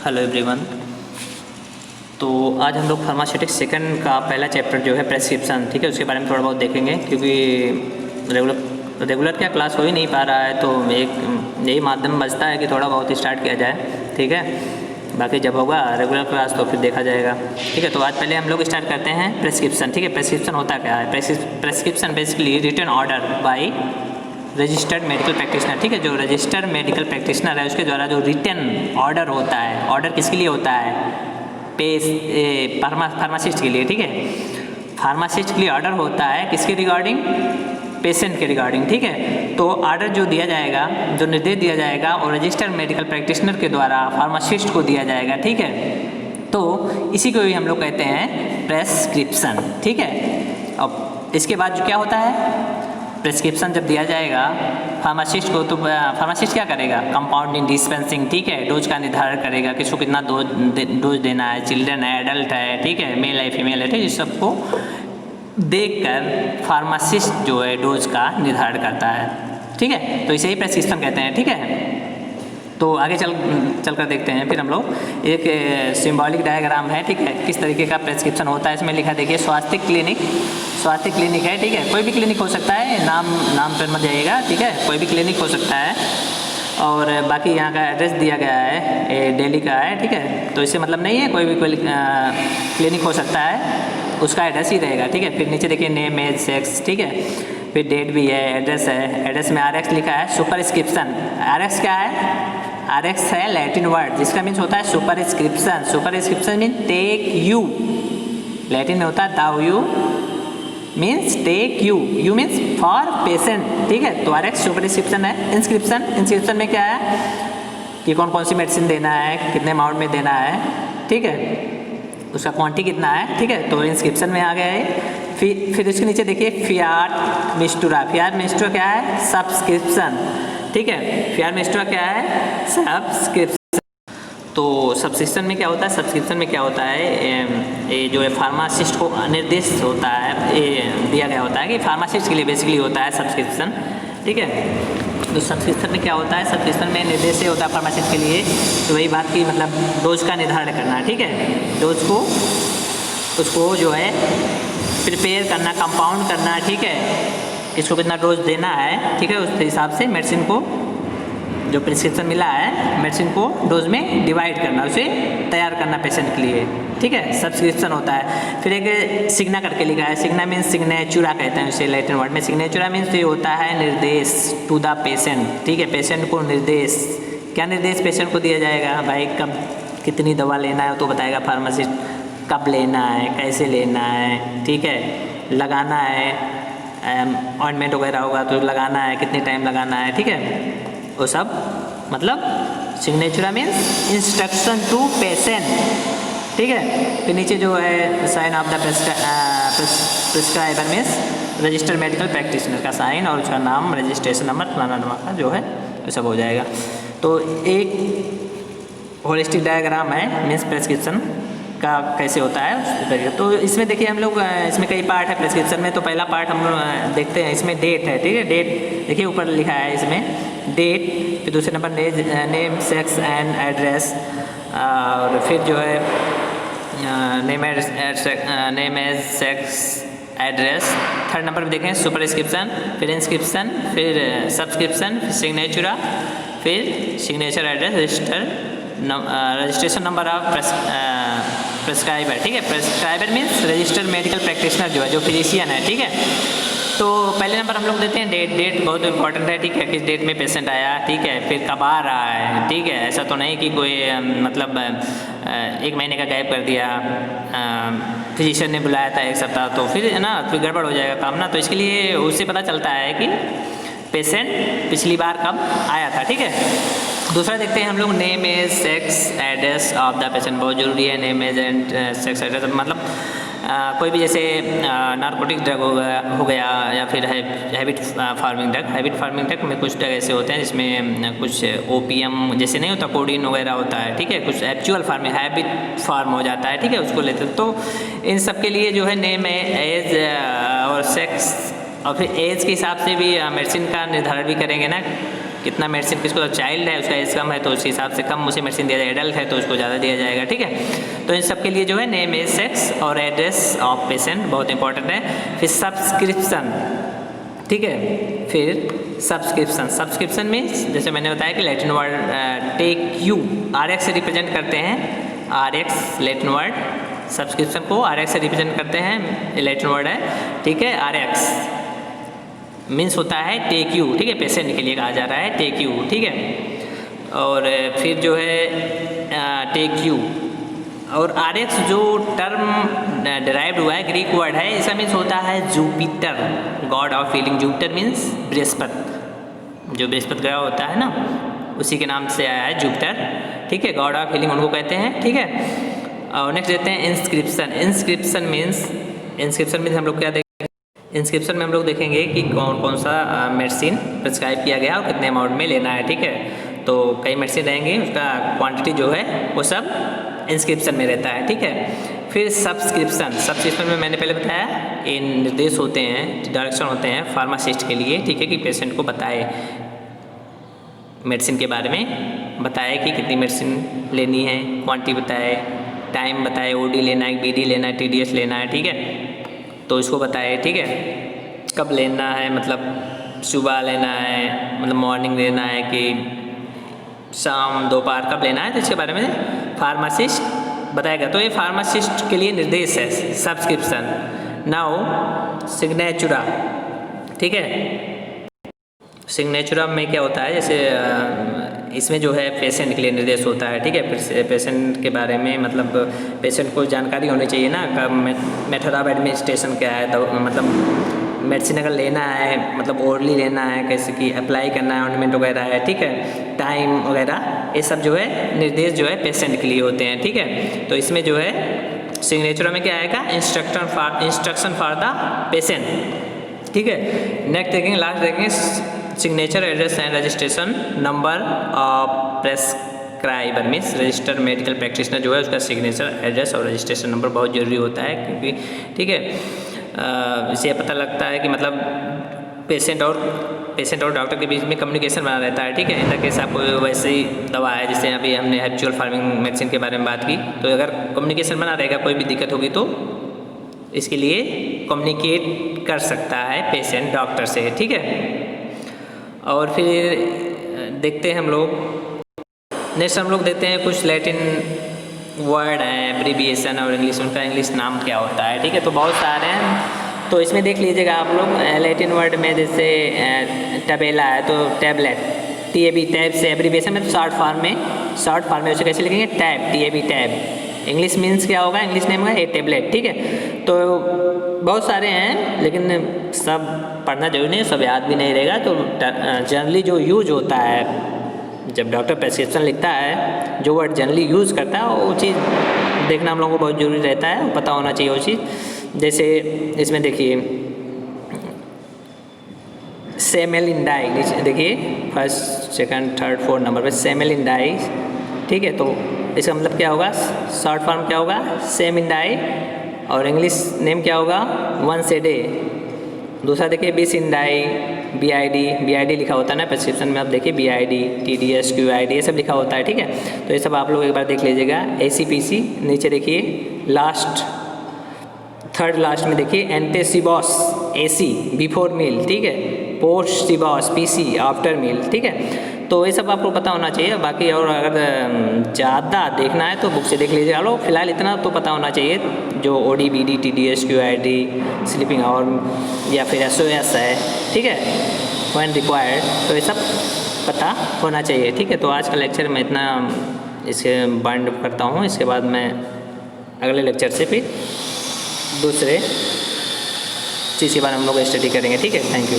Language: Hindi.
Hello everyone. तो आज हम लोग फार्मास्यूटिक्स सेकंड का पहला चैप्टर जो है प्रेस्क्रिप्शन, ठीक है, उसके बारे में थोड़ा बहुत देखेंगे क्योंकि रेगुलर क्या क्लास हो ही नहीं पा रहा है, तो एक यही माध्यम बचता है कि थोड़ा बहुत स्टार्ट किया जाए, ठीक है। बाकी जब होगा रेगुलर क्लास तो फिर देखा जाएगा, ठीक है। तो आज पहले हम लोग स्टार्ट करते हैं प्रेस्क्रिप्शन, ठीक है। प्रेस्क्रिप्शन होता क्या है? Prescription basically written order by registered medical practitioner, ठीक है। जो रजिस्टर्ड मेडिकल प्रैक्टिशनर है उसके द्वारा जो रिटन ऑर्डर होता है, ऑर्डर किसके लिए होता है? फार्मासिस्ट के लिए, ठीक है। फार्मासिस्ट के लिए ऑर्डर होता है किसके रिगार्डिंग? पेशेंट के रिगार्डिंग, ठीक है। तो ऑर्डर जो दिया जाएगा, जो निर्देश दिया जाएगा वो रजिस्टर्ड मेडिकल प्रैक्टिशनर के द्वारा फार्मासिस्ट को दिया जाएगा, ठीक है। तो इसी को भी हम लोग कहते हैं प्रेस्क्रिप्शन, ठीक है। अब इसके बाद जो क्या होता है, प्रेस्क्रिप्शन जब दिया जाएगा फार्मासिस्ट को, तो फार्मासिस्ट क्या करेगा? कंपाउंडिंग, डिस्पेंसिंग, ठीक है। डोज का निर्धारण करेगा, किसको कितना डोज देना है, चिल्ड्रन है, एडल्ट है, ठीक है, मेल है, फीमेल है, ठीक है। इस सबको देखकर फार्मासिस्ट जो है डोज का निर्धारण करता है, ठीक है। तो इसे ही प्रेस्क्रिप्शन कहते हैं, ठीक है। तो आगे चल कर देखते हैं। फिर हम लोग एक सिंबॉलिक डायग्राम है, ठीक है, किस तरीके का प्रेस्क्रिप्शन होता है। इसमें लिखा देखिए स्वास्थ्य क्लिनिक है, ठीक है। कोई भी क्लिनिक हो सकता है, नाम पर मत जाइएगा, ठीक है। कोई भी क्लिनिक हो सकता है और बाकी यहाँ का एड्रेस दिया गया है, ये दिल्ली का है, ठीक है। तो इससे मतलब नहीं है, कोई भी क्लिनिक हो सकता है, उसका एड्रेस ही रहेगा, ठीक है। फिर नीचे देखिए नेम, एज, सेक्स, ठीक है। फिर डेट भी है, एड्रेस है, एड्रेस में RX लिखा है। सुपरस्क्रिप्शन, RX क्या है? RX है लैटिन वर्ड जिसका मीन्स होता है superscription. Superscription mean take you, Latin में होता है thou you means take you means for patient, ठीक है। तो RX सुपरस्क्रिप्शन है। इंस्क्रिप्शन में क्या है कि कौन कौन सी मेडिसिन देना है, कितने अमाउंट में देना है, ठीक है, उसका क्वांटिटी कितना है, ठीक है। तो इंस्क्रिप्शन में आ गया है। फिर उसके नीचे देखिए फियाट मिस्टूरा क्या है? सब्सक्रिप्शन, ठीक है। फियाट मिस्टूरा क्या है? सब्सक्रिप्शन। तो सब्सक्रिप्शन में क्या होता है? सब्सक्रिप्शन में क्या होता है, ये जो है फार्मासिस्ट को निर्देश होता है, ये दिया गया होता है कि फार्मासिस्ट के लिए बेसिकली होता है सब्सक्रिप्शन, ठीक है। तो सब्सक्रिप्शन में क्या होता है? सब्सक्रिप्शन में निर्देश ये होता है फार्मासिस्ट के लिए, तो वही बात की मतलब डोज का निर्धारण करना, ठीक है। डोज को उसको जो है प्रिपेयर करना, कंपाउंड करना, ठीक है। इसको कितना डोज देना है, ठीक है, उस हिसाब से मेडिसिन को, जो प्रिस्क्रिप्शन मिला है, मेडिसिन को डोज में डिवाइड करना, उसे तैयार करना पेशेंट के लिए, ठीक है। सब्सक्रिप्शन होता है। फिर एक सिग्ना करके लिखा है। सिग्ना मीन्स सिग्नेचुरा कहते हैं उसे लैटिन वर्ड में। सिग्नेचुरा मीन्स ये होता है निर्देश टू द पेशेंट, ठीक है। पेशेंट को निर्देश, क्या निर्देश पेशेंट को दिया जाएगा? भाई कब कितनी दवा लेना है तो बताएगा फार्मासिस्ट, कब लेना है, कैसे लेना है, ठीक है, लगाना है, ऑइंटमेंट वगैरह होगा तो लगाना है, कितने टाइम लगाना है, ठीक है, वो सब मतलब signatura means instruction to patient, ठीक है। फिर नीचे जो है sign of the prescriber means registered medical practitioner का साइन और उसका नाम, रजिस्ट्रेशन नंबर, फलाना का जो है वो सब हो जाएगा। तो एक होलिस्टिक डायग्राम है मीन्स प्रेस्क्रिप्शन का कैसे होता है। तो इसमें देखिए हम लोग, इसमें कई पार्ट है प्रेस्क्रिप्शन में। तो पहला पार्ट हम लोग देखते हैं, इसमें डेट है, ठीक है। डेट देखिए ऊपर लिखा है इसमें डेट, फिर दूसरे number name, sex and address, और फिर जो है name age sex address. Third number पर देखें सुपरस्क्रिप्शन, फिर इंस्क्रिप्शन, फिर सब्सक्रिप्शन, फिर सिग्नेचुरा, फिर signature address, registration number of prescriber, ठीक है। Prescriber means registered medical practitioner जो है, जो फिजिशियन है, ठीक है। तो पहले नंबर हम लोग देते हैं डेट बहुत इंपॉर्टेंट है, ठीक है, किस डेट में पेशेंट आया, ठीक है, फिर कब आ रहा है, ठीक है। ऐसा तो नहीं कि कोई मतलब 1 महीने का गैप कर दिया, फिजिशियन ने बुलाया था 1 सप्ताह, तो फिर है ना, फिर गड़बड़ हो जाएगा काम ना। तो इसके लिए उससे पता चलता है कि पेशेंट पिछली बार कब आया था, ठीक है। दूसरा देखते हैं हम लोग name, age, sex, address of the patient, बहुत ज़रूरी है name, age and sex, address. मतलब कोई भी जैसे नारकोटिक ड्रग हो गया या फिर हैबिट फार्मिंग ड्रग में कुछ ड्रग ऐसे होते हैं जिसमें कुछ ओपीएम जैसे नहीं होता, कोडीन वगैरह होता है, ठीक है, कुछ एक्चुअल फार्म में हैबिट फार्म हो जाता है, ठीक है, उसको लेते हैं। तो इन सब के लिए जो है नेम, एज और सेक्स, और फिर एज के हिसाब से भी मेडिसिन का निर्धारण भी करेंगे ना, कितना मेडिसिन किसको, चाइल्ड है उसका एज कम है तो उस हिसाब से कम उसे मेडिसिन दिया जाएगा, एडल्ट है तो उसको ज़्यादा दिया जाएगा, ठीक है। तो इन सब के लिए जो है नेम, एज, सेक्स और एड्रेस ऑफ पेशेंट बहुत इंपॉर्टेंट है। फिर सब्सक्रिप्शन, ठीक है। फिर सब्सक्रिप्शन मीन्स जैसे मैंने बताया कि Latin word take you, RX से रिप्रेजेंट करते हैं, RX लैटिन वर्ड, सब्सक्रिप्शन को RX से रिप्रेजेंट करते हैं, लैटिन वर्ड है, ठीक है। RX मीन्स होता है टेक यू, ठीक है, पेशेंट के लिए कहा जा रहा है टेक यू, ठीक है। और फिर जो है टेक यू और RX जो टर्म डिराइव्ड हुआ है, ग्रीक वर्ड है, इसका मीन्स होता है Jupiter, God of healing. Jupiter means Brihaspati, जो बृहस्पति ग्रह होता है ना, उसी के नाम से आया है जुपिटर, ठीक है। गॉड ऑफ हीलिंग उनको कहते हैं, ठीक है। और नेक्स्ट देते हैं इंस्क्रिप्शन। इंस्क्रिप्शन मीन्स हम लोग क्या देखेंगे, इंस्क्रिप्शन में हम लोग देखेंगे कि कौन कौन सा मेडिसिन प्रिस्क्राइब किया गया और कितने अमाउंट में लेना है, ठीक है। तो कई मेडिसिन रहेंगे, उसका क्वांटिटी जो है वो सब इंस्क्रिप्शन में रहता है, ठीक है। फिर सब्सक्रिप्शन में मैंने पहले बताया ये निर्देश होते हैं, डायरेक्शन होते हैं फार्मासिस्ट के लिए, ठीक है, कि पेशेंट को बताए मेडिसिन के बारे में, बताए कि कितनी मेडिसिन लेनी है, क्वांटिटी बताए, टाइम बताए, OD लेना है, BD लेना है, TDS लेना है, ठीक है, तो इसको बताए, ठीक है। कब लेना है, मतलब सुबह लेना है, मतलब मॉर्निंग लेना है कि शाम दोपहर कब लेना है, तो इसके बारे में फार्मासिस्ट बताएगा। तो ये फार्मासिस्ट के लिए निर्देश है सब्सक्रिप्शन। नाउ सिग्नेचुरा, ठीक है। सिग्नेचुरा में क्या होता है, जैसे इसमें जो है पेशेंट के लिए निर्देश होता है, ठीक है। पेशेंट के बारे में मतलब पेशेंट को जानकारी होनी चाहिए ना, कब मेथड ऑफ एडमिनिस्ट्रेशन क्या है, तो मतलब मेडिसिन अगर लेना है, मतलब ओरली लेना है, कैसे कि अप्लाई करना है, ऑर्नामेंट वगैरह है, ठीक है, टाइम वगैरह, ये सब जो है निर्देश जो है पेशेंट के लिए होते हैं, ठीक है। तो इसमें जो है सिग्नेचर में क्या आएगा, इंस्ट्रक्शन फॉर द पेशेंट, ठीक है। नेक्स्ट देखेंगे, लास्ट देखेंगे signature, address and registration number of prescriber means registered medical practitioner जो है उसका सिग्नेचर, एड्रेस और रजिस्ट्रेशन नंबर बहुत ज़रूरी होता है, क्योंकि ठीक है इससे पता लगता है कि मतलब पेशेंट और डॉक्टर के बीच में कम्युनिकेशन बना रहता है, ठीक है। इन केस आपको वैसे ही दवा है, जैसे अभी हमने हैबिचुअल फार्मिंग मेडिसिन के बारे में बात की, तो अगर कम्युनिकेशन बना रहेगा, कोई भी दिक्कत होगी तो इसके लिए कम्युनिकेट कर सकता है पेशेंट डॉक्टर से, ठीक है। और फिर देखते हैं हम लोग, नेक्स्ट हम लोग देखते हैं कुछ लैटिन वर्ड हैं, एब्रीविएशन और इंग्लिश, उनका इंग्लिश नाम क्या होता है, ठीक है। तो बहुत सारे हैं, तो इसमें देख लीजिएगा आप लोग। लैटिन वर्ड में जैसे टबेला है तो टैबलेट, TAB टैब से एब्रीविएशन में, तो शॉर्ट फॉर्म में उसे कैसे लिखेंगे, tab, TAB tab. English means क्या होगा, इंग्लिश नेम होगा ए टैबलेट, ठीक है। तो बहुत सारे हैं, लेकिन सब पढ़ना जरूरी नहीं है, सब याद भी नहीं रहेगा। तो जनरली जो यूज होता है जब डॉक्टर प्रेस्क्रिप्शन लिखता है, जो वर्ड जनरली यूज़ करता है वो चीज़ देखना हम लोगों को बहुत ज़रूरी रहता है, पता होना चाहिए वो चीज़। जैसे इसमें देखिए सेमेलिंडाई, देखिए first second third fourth number पे सेमेलिंडाई, ठीक है। तो इसका मतलब क्या होगा, शॉर्ट फॉर्म क्या होगा, सेमिंडाई, और इंग्लिश नेम क्या होगा, वंस ए डे। दूसरा देखिए बिसिंडाई, BID लिखा होता है ना प्रेस्क्रिप्शन में, आप देखिए BID, TDS, QID ये सब लिखा होता है, ठीक है। तो ये सब आप लोग एक बार देख लीजिएगा। ACPC नीचे देखिए, थर्ड लास्ट में देखिए एंटेसिबॉस, AC बिफोर मील, ठीक है। पोस्ट सिबॉस, PC आफ्टर मील, ठीक है। तो ये सब आपको पता होना चाहिए। बाकी और अगर ज़्यादा देखना है तो बुक से देख लीजिएगा लोग, फिलहाल इतना तो पता होना चाहिए, जो OD, BD, TDS, QID, sleeping hour या फिर SOS है, ठीक है, व्हेन रिक्वायर्ड, तो ये सब पता होना चाहिए, ठीक है। तो आज का लेक्चर मैं इतना इसे बाइंड करता हूँ, इसके बाद मैं अगले लेक्चर से फिर दूसरे चीज़ के बारे में हम लोग स्टडी करेंगे, ठीक है। Thank you.